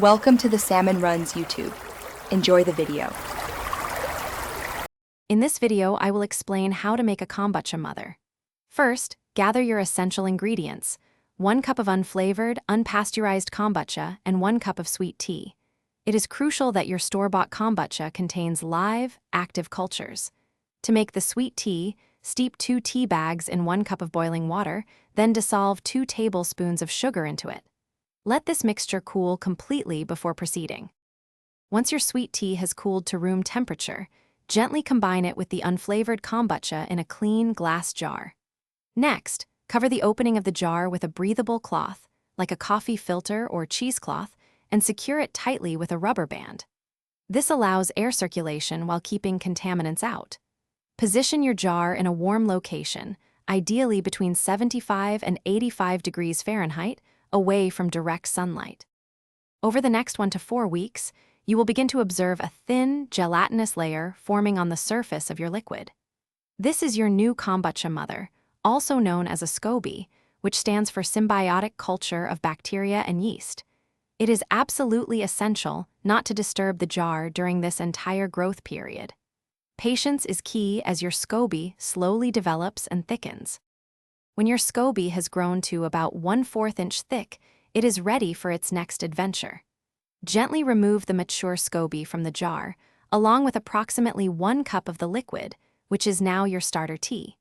Welcome to the Salmon Runs YouTube. Enjoy the video. In this video, I will explain how to make a kombucha mother. First, gather your essential ingredients: 1 cup of unflavored, unpasteurized kombucha and 1 cup of sweet tea. It is crucial that your store-bought kombucha contains live, active cultures. To make the sweet tea, steep 2 tea bags in 1 cup of boiling water, then dissolve 2 tablespoons of sugar into it. Let this mixture cool completely before proceeding. Once your sweet tea has cooled to room temperature, gently combine it with the unflavored kombucha in a clean glass jar. Next, cover the opening of the jar with a breathable cloth, like a coffee filter or cheesecloth, and secure it tightly with a rubber band. This allows air circulation while keeping contaminants out. Position your jar in a warm location, ideally between 75 and 85 degrees Fahrenheit, away from direct sunlight. Over the next 1 to 4 weeks, you will begin to observe a thin, gelatinous layer forming on the surface of your liquid. This is your new kombucha mother, also known as a SCOBY, which stands for symbiotic culture of bacteria and yeast. It is absolutely essential not to disturb the jar during this entire growth period. Patience is key as your SCOBY slowly develops and thickens. When your SCOBY has grown to about 1/4 inch thick, it is ready for its next adventure. Gently remove the mature SCOBY from the jar, along with approximately 1 cup of the liquid, which is now your starter tea.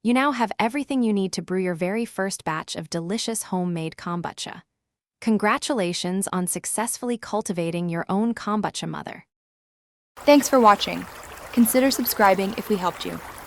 You now have everything you need to brew your very first batch of delicious homemade kombucha. Congratulations on successfully cultivating your own kombucha mother. Thanks for watching. Consider subscribing if we helped you.